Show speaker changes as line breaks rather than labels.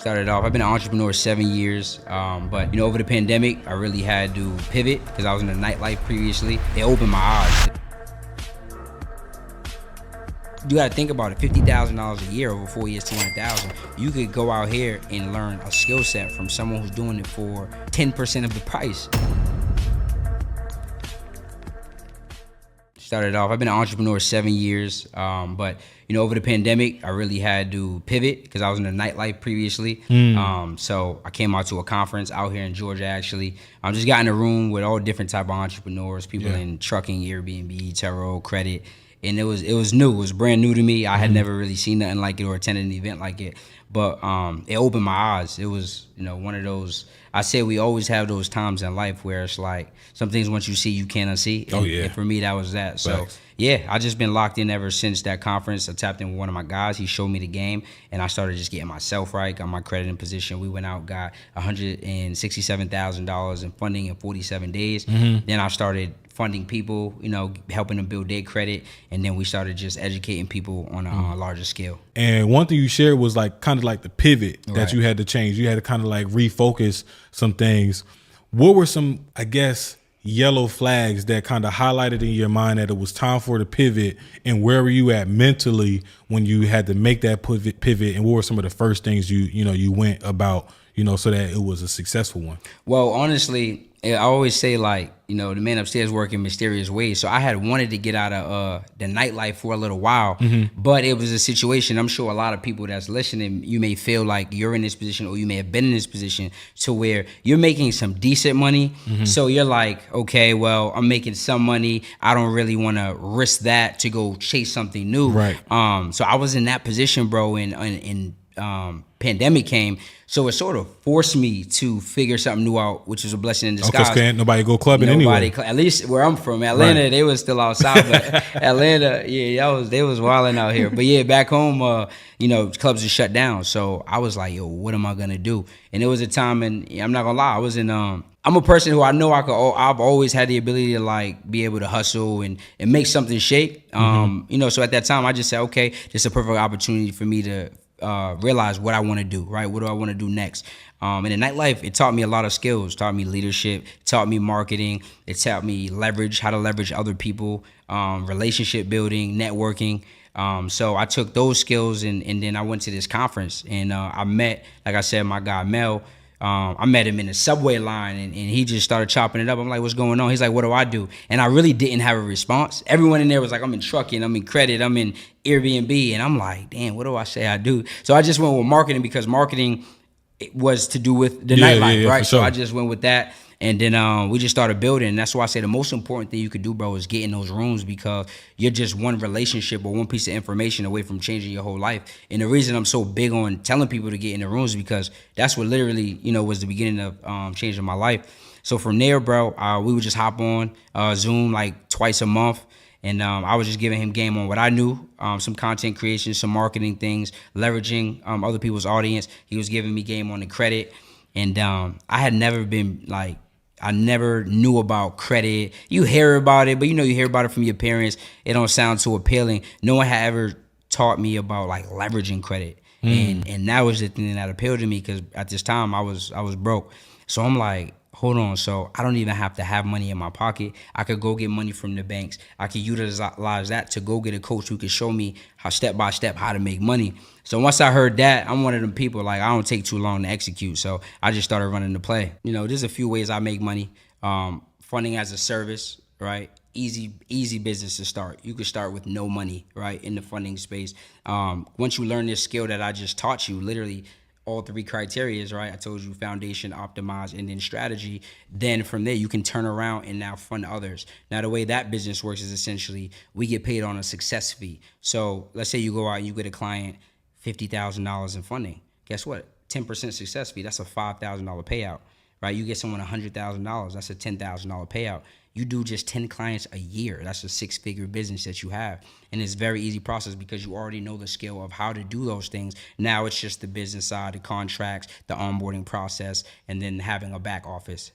Started off, I've been an entrepreneur 7 years, but over the pandemic, I really had to pivot because I was in the nightlife previously. It opened my eyes. You got to think about it, $50,000 a year over 4 years, 200,000. You could go out here and learn a skill set from someone who's doing it for 10% of the price. Started off, I've been an entrepreneur 7 years, but over the pandemic, I really had to pivot because I was in the nightlife previously. So I came out to a conference out here in Georgia, actually. I just got in a room with all different type of entrepreneurs, people in trucking, Airbnb, tarot, credit. And it was new. It was brand new to me. I had never really seen nothing like it or attended an event like it. But it opened my eyes. It was, one of those. I say we always have those times in life where it's like some things once you see, you can't unsee. And for me, that was that. So yeah, I just been locked in ever since that conference. I tapped in with one of my guys. He showed me the game, and I started just getting myself right, got my credit in position. We went out, got $167,000 in funding in 47 days. Then I started funding people, helping them build their credit, and then we started just educating people on a larger scale.
And one thing you shared was kind of like the pivot that you had to change. You had to kind of refocus some things. What were some, I guess, yellow flags that kind of highlighted in your mind that it was time for the pivot, and where were you at mentally when you had to make that pivot, and what were some of the first things you went about, so that it was a successful one?
Well, honestly, I always say the man upstairs work in mysterious ways. So I had wanted to get out of the nightlife for a little while, but it was a situation. I'm sure a lot of people that's listening, you may feel like you're in this position, or you may have been in this position to where you're making some decent money. So you're like, okay, well, I'm making some money. I don't really want to risk that to go chase something new.
Right.
So I was in that position, bro, and pandemic came, so it sort of forced me to figure something new out, which was a blessing in disguise.
Because can't nobody go clubbing anyway.
At least where I'm from, Atlanta, they was still outside, but Atlanta, they was wilding out here. But yeah, back home, clubs are shut down. So I was like, yo, what am I gonna do? And it was a time, and I'm not gonna lie, I was in. I'm a person who I know I've always had the ability to be able to hustle and make something shake. So at that time, I just said, okay, this is a perfect opportunity for me to realize what I want to do, right? What do I want to do next? In the nightlife, it taught me a lot of skills. It taught me leadership. It taught me marketing. It taught me how to leverage other people, relationship building, networking. So I took those skills and then I went to this conference, and I met, like I said, my guy Mel. I met him in the subway line, and he just started chopping it up. I'm like, what's going on? He's like, what do I do? And I really didn't have a response. Everyone in there was like, I'm in trucking, I'm in credit, I'm in Airbnb. And I'm like, damn, what do I say I do? So I just went with marketing, because marketing was to do with the nightlife, right? So I just went with that. And then we just started building. And that's why I say the most important thing you could do, bro, is get in those rooms, because you're just one relationship or one piece of information away from changing your whole life. And the reason I'm so big on telling people to get in the rooms is because that's what literally, was the beginning of changing my life. So from there, bro, we would just hop on Zoom twice a month. And I was just giving him game on what I knew, some content creation, some marketing things, leveraging other people's audience. He was giving me game on the credit. And I had never been I never knew about credit. You hear about it, but you hear about it from your parents. It don't sound too appealing. No one had ever taught me about leveraging credit. And that was the thing that appealed to me, because at this time I was broke. So I'm like, hold on, so I don't even have to have money in my pocket. I could go get money from the banks. I could utilize that to go get a coach who could show me how step by step how to make money. So once I heard that, I'm one of them people, I don't take too long to execute. So I just started running the play. There's a few ways I make money. Funding as a service, right? Easy business to start. You could start with no money, right, in the funding space. Once you learn this skill that I just taught you, literally all three criteria, right? I told you foundation, optimize, and then strategy. Then from there, you can turn around and now fund others. Now, the way that business works is essentially we get paid on a success fee. So let's say you go out and you get a client $50,000 in funding. Guess what? 10% success fee, that's a $5,000 payout, right? You get someone $100,000, that's a $10,000 payout. You do just 10 clients a year. That's a 6-figure business that you have. And it's a very easy process because you already know the skill of how to do those things. Now it's just the business side, the contracts, the onboarding process, and then having a back office.